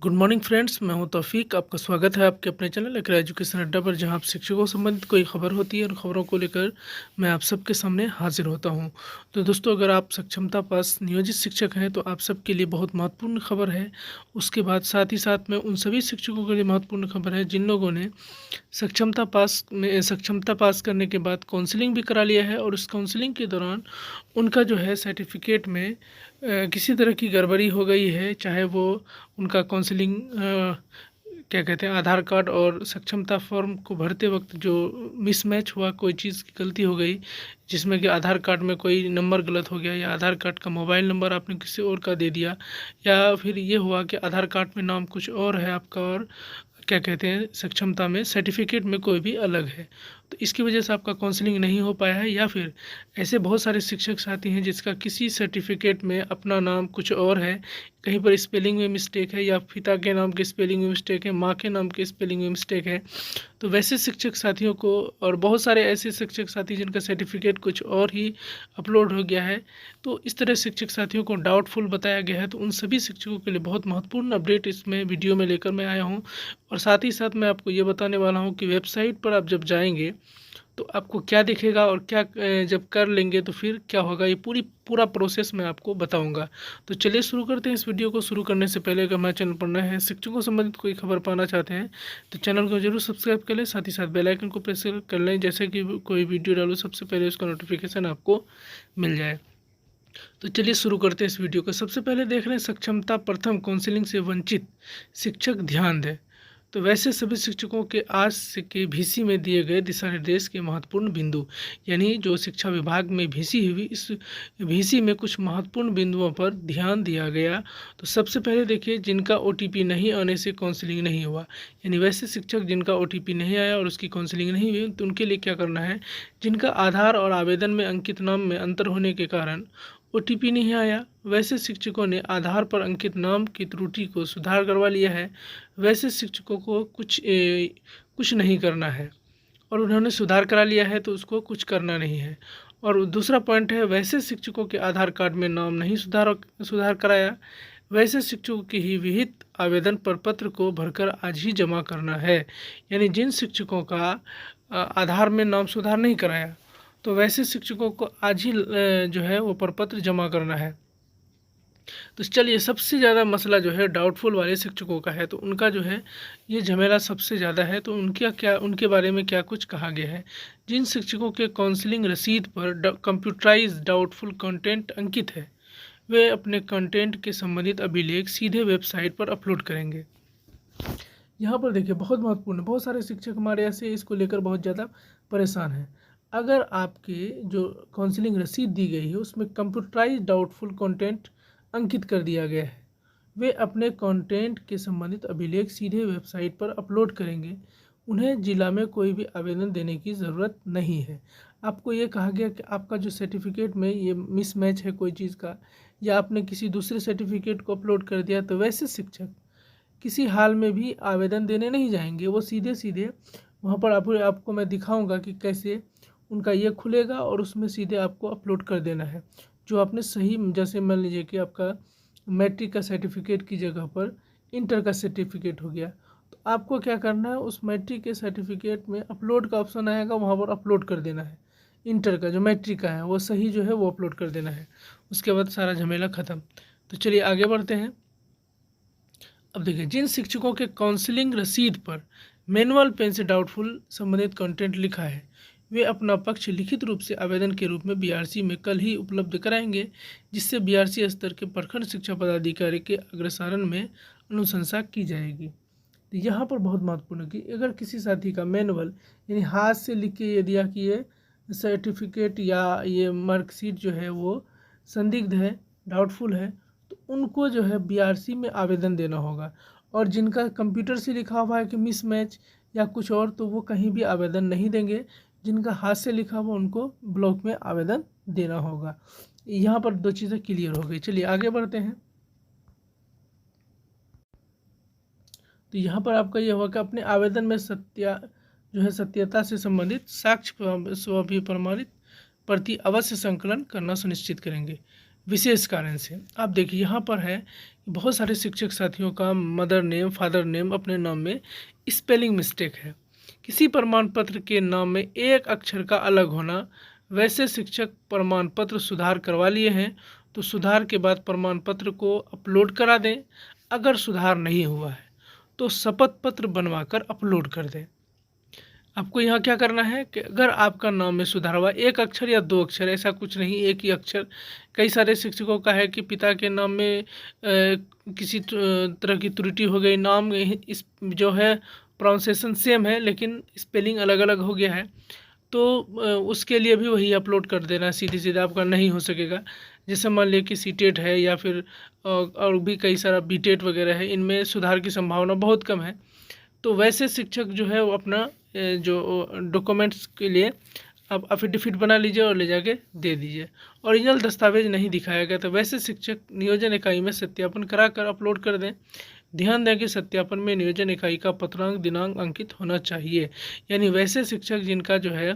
Good morning friends, मैं हूं तौफीक। आपका स्वागत है आपके अपने चैनल लेकर एजुकेशन अड्डा पर, जहां आप शिक्षकों से संबंधित कोई खबर होती है और ख़बरों को लेकर मैं आप सबके सामने हाजिर होता हूं। तो दोस्तों, अगर आप सक्षमता पास नियोजित शिक्षक हैं तो आप सबके लिए बहुत महत्वपूर्ण खबर है। उसके बाद साथ ही साथ में उन सभी शिक्षकों के लिए महत्वपूर्ण खबर है जिन लोगों ने सक्षमता पास करने के बाद काउंसलिंग भी करा लिया है और उस काउंसलिंग के दौरान उनका जो है सर्टिफिकेट में किसी तरह की गड़बड़ी हो गई है, चाहे वो उनका काउंसलिंग क्या कहते हैं, आधार कार्ड और सक्षमता फॉर्म को भरते वक्त जो मिसमैच हुआ, कोई चीज़ की गलती हो गई, जिसमें कि आधार कार्ड में कोई नंबर गलत हो गया या आधार कार्ड का मोबाइल नंबर आपने किसी और का दे दिया, या फिर ये हुआ कि आधार कार्ड में नाम कुछ और है आपका और क्या कहते हैं सक्षमता में सर्टिफिकेट में कोई भी अलग है, तो इसकी वजह से आपका काउंसलिंग नहीं हो पाया है। या फिर ऐसे बहुत सारे शिक्षक साथी हैं जिसका किसी सर्टिफिकेट में अपना नाम कुछ और है, कहीं पर स्पेलिंग में मिस्टेक है, या पिता के नाम के स्पेलिंग में मिस्टेक है, माँ के नाम के स्पेलिंग में मिस्टेक है। तो वैसे शिक्षक साथियों को, और बहुत सारे ऐसे शिक्षक साथी जिनका सर्टिफिकेट कुछ और ही अपलोड हो गया है, तो इस तरह शिक्षक साथियों को डाउटफुल बताया गया है। तो उन सभी शिक्षकों के लिए बहुत महत्वपूर्ण अपडेट इसमें वीडियो में लेकर मैं आया हूँ। और साथ ही साथ मैं आपको ये बताने वाला हूँ कि वेबसाइट पर आप जब जाएंगे तो आपको क्या दिखेगा और क्या जब कर लेंगे तो फिर क्या होगा, ये पूरा प्रोसेस मैं आपको बताऊंगा। तो चलिए शुरू करते हैं। इस वीडियो को शुरू करने से पहले अगर हमारे चैनल पर नए हैं, शिक्षकों संबंधित कोई खबर पाना चाहते हैं तो चैनल को जरूर सब्सक्राइब कर लें, साथ ही साथ बेल आइकन को प्रेस कर लें, जैसे कि कोई वीडियो डालो सबसे पहले उसका नोटिफिकेशन आपको मिल जाए। तो चलिए शुरू करते हैं इस वीडियो को। सबसे पहले देख रहे हैं सक्षमता प्रथम काउंसलिंग से वंचित शिक्षक ध्यान दें। तो वैसे सभी शिक्षकों के आज से के VC में दिए गए दिशा निर्देश के महत्वपूर्ण बिंदु, यानी जो शिक्षा विभाग में VC हुई, इस VC में कुछ महत्वपूर्ण बिंदुओं पर ध्यान दिया गया। तो सबसे पहले देखिए, जिनका OTP नहीं आने से काउंसलिंग नहीं हुआ, यानी वैसे शिक्षक जिनका OTP नहीं आया और उसकी काउंसलिंग नहीं हुई, तो उनके लिए क्या करना है। जिनका आधार और आवेदन में अंकित नाम में अंतर होने के कारण OTP नहीं आया, वैसे शिक्षकों ने आधार पर अंकित नाम की त्रुटि को सुधार करवा लिया है। वैसे शिक्षकों को कुछ नहीं करना है, और उन्होंने सुधार करा लिया है तो उसको कुछ करना नहीं है। और दूसरा पॉइंट है, वैसे शिक्षकों के आधार कार्ड में नाम नहीं सुधार कराया, वैसे शिक्षकों की ही विहित आवेदन पर पत्र को भरकर आज ही जमा करना है। यानी जिन शिक्षकों का आधार में नाम सुधार नहीं कराया, तो वैसे शिक्षकों को आज ही जो है वो प्रपत्र जमा करना है। तो चलिए, सबसे ज़्यादा मसला जो है डाउटफुल वाले शिक्षकों का है, तो उनका जो है ये झमेला सबसे ज़्यादा है। तो उनके बारे में क्या कुछ कहा गया है। जिन शिक्षकों के काउंसलिंग रसीद पर कंप्यूटराइज डाउटफुल कंटेंट अंकित है, वे अपने कंटेंट के संबंधित अभिलेख सीधे वेबसाइट पर अपलोड करेंगे। यहाँ पर देखिए, बहुत महत्वपूर्ण, बहुत सारे शिक्षक हमारे ऐसे इसको लेकर बहुत ज़्यादा परेशान हैं। अगर आपके जो काउंसलिंग रसीद दी गई है उसमें कंप्यूटराइज डाउटफुल कंटेंट अंकित कर दिया गया है, वे अपने कंटेंट के संबंधित अभिलेख सीधे वेबसाइट पर अपलोड करेंगे। उन्हें जिला में कोई भी आवेदन देने की ज़रूरत नहीं है। आपको ये कहा गया कि आपका जो सर्टिफिकेट में ये मिसमैच है कोई चीज़ का, या आपने किसी दूसरे सर्टिफिकेट को अपलोड कर दिया, तो वैसे शिक्षक किसी हाल में भी आवेदन देने नहीं जाएंगे। वो सीधे सीधे वहाँ पर आपको मैं दिखाऊंगा कि कैसे उनका ये खुलेगा, और उसमें सीधे आपको अपलोड कर देना है जो आपने सही, जैसे मान लीजिए कि आपका मैट्रिक का सर्टिफिकेट की जगह पर इंटर का सर्टिफिकेट हो गया, तो आपको क्या करना है, उस मैट्रिक के सर्टिफिकेट में अपलोड का ऑप्शन आएगा, वहाँ पर अपलोड कर देना है। इंटर का जो मैट्रिक का है वो सही जो है वो अपलोड कर देना है। उसके बाद सारा झमेला ख़त्म। तो चलिए आगे बढ़ते हैं। अब देखिए, जिन शिक्षकों के काउंसलिंग रसीद पर मैनुअल पेन से डाउटफुल संबंधित कंटेंट लिखा है, वे अपना पक्ष लिखित रूप से आवेदन के रूप में BRC में कल ही उपलब्ध कराएंगे, जिससे BRC स्तर के प्रखंड शिक्षा पदाधिकारी के अग्रसारण में अनुशंसा की जाएगी। तो यहाँ पर बहुत महत्वपूर्ण है कि अगर किसी साथी का मैनुअल यानी हाथ से लिख के ये दिया कि ये सर्टिफिकेट या ये मार्कशीट जो है वो संदिग्ध है, डाउटफुल है, तो उनको जो है BRC में आवेदन देना होगा। और जिनका कंप्यूटर से लिखा हुआ है कि मिसमैच या कुछ और, तो वो कहीं भी आवेदन नहीं देंगे। जिनका हाथ से लिखा हुआ उनको ब्लॉक में आवेदन देना होगा। यहाँ पर दो चीज़ें क्लियर हो गई। चलिए आगे बढ़ते हैं। तो यहाँ पर आपका यह होगा कि अपने आवेदन में सत्यता से संबंधित साक्ष्य प्रमाणित प्रति अवश्य संकलन करना सुनिश्चित करेंगे। विशेष कारण से। आप देखिए यहाँ पर है बहुत सारे शिक्षक साथियों का मदर नेम फादर नेम अपने नाम में स्पेलिंग मिस्टेक है। किसी प्रमाण पत्र के नाम में एक अक्षर का अलग होना। वैसे शिक्षक प्रमाण पत्र सुधार करवा लिए हैं तो सुधार के बाद प्रमाण पत्र को अपलोड करा दें। अगर सुधार नहीं हुआ है तो शपथ पत्र बनवाकर अपलोड कर दें। आपको यहाँ क्या करना है कि अगर आपका नाम में सुधार हुआ, एक अक्षर या दो अक्षर, ऐसा कुछ नहीं, एक ही अक्षर। कई सारे शिक्षकों का है कि पिता के नाम में किसी तरह की त्रुटि हो गई, नाम इस जो है प्रोनाउंसिएशन सेम है लेकिन स्पेलिंग अलग अलग हो गया है, तो उसके लिए भी वही अपलोड कर देना सीधे सीधे। आपका नहीं हो सकेगा। जैसे मान लिया कि सीटेट है या फिर और भी कई सारा बीटेट वगैरह है, इनमें सुधार की संभावना बहुत कम है। तो वैसे शिक्षक जो है वो अपना जो डॉक्यूमेंट्स के लिए आप एफिडेविट बना लीजिए और ले जाके दे दीजिए। ओरिजिनल दस्तावेज नहीं दिखाया गया तो वैसे शिक्षक नियोजन इकाई में सत्यापन करा कर अपलोड कर दें। ध्यान दें कि सत्यापन में नियोजन इकाई का पत्रांक दिनांक अंकित होना चाहिए। यानी वैसे शिक्षक जिनका जो है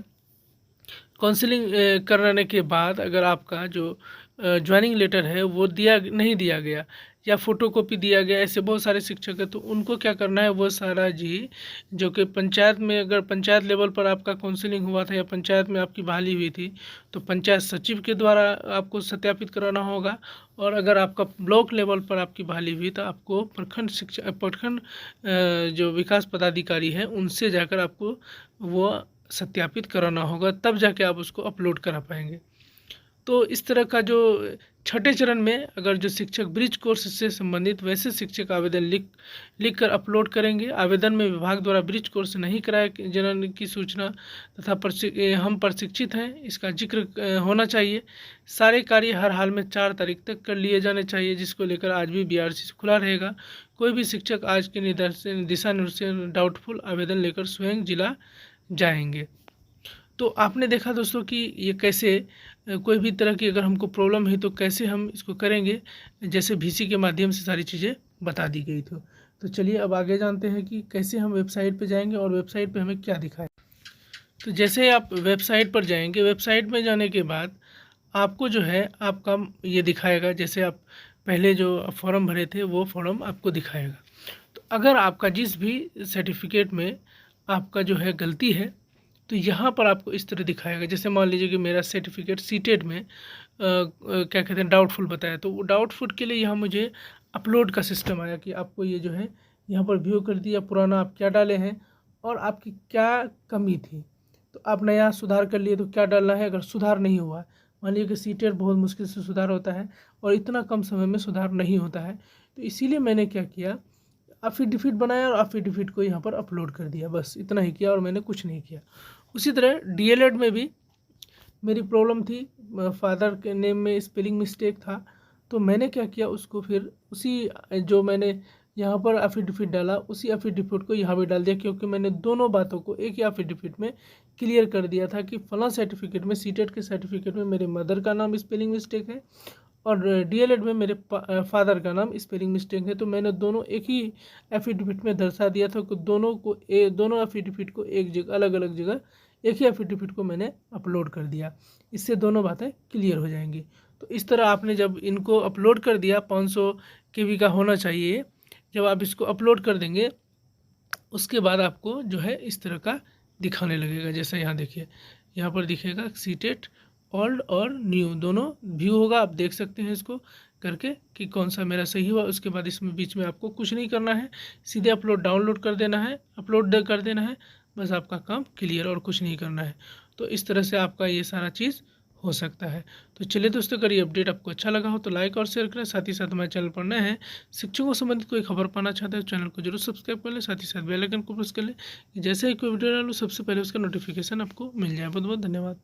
काउंसलिंग कराने के बाद अगर आपका जो ज्वाइनिंग लेटर है वो नहीं दिया गया या फ़ोटोकॉपी दिया गया, ऐसे बहुत सारे शिक्षक हैं, तो उनको क्या करना है वो सारा जी जो कि पंचायत में, अगर पंचायत लेवल पर आपका काउंसलिंग हुआ था या पंचायत में आपकी बहाली हुई थी तो पंचायत सचिव के द्वारा आपको सत्यापित कराना होगा। और अगर आपका ब्लॉक लेवल पर आपकी बहाली हुई तो आपको प्रखंड जो विकास पदाधिकारी हैं उनसे जाकर आपको वो सत्यापित कराना होगा, तब जाके आप उसको अपलोड करा पाएंगे। तो इस तरह का जो छठे चरण में अगर जो शिक्षक ब्रिज कोर्स से संबंधित वैसे शिक्षक आवेदन लिख कर अपलोड करेंगे। आवेदन में विभाग द्वारा ब्रिज कोर्स नहीं कराए जाने की सूचना तथा हम प्रशिक्षित हैं इसका जिक्र होना चाहिए। सारे कार्य हर हाल में 4 तारीख तक कर लिए जाने चाहिए, जिसको लेकर आज भी BRC खुला रहेगा। कोई भी शिक्षक आज के दिशा निर्देश डाउटफुल आवेदन लेकर स्वयं जिला जाएंगे। तो आपने देखा दोस्तों कि ये कैसे कोई भी तरह की अगर हमको प्रॉब्लम है तो कैसे हम इसको करेंगे, जैसे VC के माध्यम से सारी चीज़ें बता दी गई थी। तो चलिए अब आगे जानते हैं कि कैसे हम वेबसाइट पे जाएंगे और वेबसाइट पे हमें क्या दिखाए। तो जैसे आप वेबसाइट पर जाएंगे, वेबसाइट में जाने के बाद आपको जो है आपका ये दिखाएगा, जैसे आप पहले जो फॉर्म भरे थे वो फॉर्म आपको दिखाएगा। तो अगर आपका जिस भी सर्टिफिकेट में आपका जो है गलती है तो यहाँ पर आपको इस तरह दिखाएगा। जैसे मान लीजिए कि मेरा सर्टिफिकेट सीटेट में क्या कहते हैं डाउटफुल बताया, तो वो डाउटफुल के लिए यहाँ मुझे अपलोड का सिस्टम आया कि आपको ये जो है यहाँ पर व्यू कर दिया पुराना आप क्या डाले हैं और आपकी क्या कमी थी। तो आप नया सुधार कर लिए तो क्या डालना है। अगर सुधार नहीं हुआ, मान लीजिए कि सीटेट बहुत मुश्किल से सुधार होता है और इतना कम समय में सुधार नहीं होता है, तो इसीलिए मैंने क्या किया, एफिडेविट बनाया और एफिडेविट को यहाँ पर अपलोड कर दिया। बस इतना ही किया और मैंने कुछ नहीं किया। उसी तरह DLED में भी मेरी प्रॉब्लम थी, फादर के नेम में स्पेलिंग मिस्टेक था, तो मैंने क्या किया उसको फिर उसी जो मैंने यहाँ पर एफिडेविट डाला उसी एफिडेविट को यहाँ भी डाल दिया, क्योंकि मैंने दोनों बातों को एक ही एफिडेविट में क्लियर कर दिया था कि फलां सर्टिफिकेट में सीटेट के सर्टिफिकेट में मेरे मदर का नाम स्पेलिंग मिस्टेक है और DLED में मेरे फादर का नाम स्पेलिंग मिस्टेक है। तो मैंने दोनों एक ही एफिडेविट में दर्शा दिया था कि दोनों एफिडेविट को एक जगह अलग अलग जगह एक ही एफिडेविट को मैंने अपलोड कर दिया। इससे दोनों बातें क्लियर हो जाएंगी। तो इस तरह आपने जब इनको अपलोड कर दिया, 500 KB का होना चाहिए, जब आप इसको अपलोड कर देंगे उसके बाद आपको जो है इस तरह का दिखाने लगेगा। जैसा यहाँ देखिए, यहाँ पर दिखेगा सीटेट ओल्ड और न्यू दोनों व्यू होगा। आप देख सकते हैं इसको करके कि कौन सा मेरा सही हुआ। उसके बाद इसमें बीच में आपको कुछ नहीं करना है, सीधे अपलोड डाउनलोड कर देना है, अपलोड कर देना है, बस आपका काम क्लियर और कुछ नहीं करना है। तो इस तरह से आपका ये सारा चीज़ हो सकता है। तो चलिए दोस्तों, अगर ये अपडेट आपको अच्छा लगा हो तो लाइक और शेयर करें। साथ ही साथ हमारे चैनल पर नए हैं, शिक्षकों से संबंधित कोई खबर पाना चाहते हैं तो चैनल को जरूर सब्सक्राइब कर लें। साथ ही साथ बेल आइकन को प्रेस कर लें, जैसे ही कोई वीडियो डालूं सबसे पहले उसका नोटिफिकेशन आपको मिल जाए। बहुत बहुत धन्यवाद।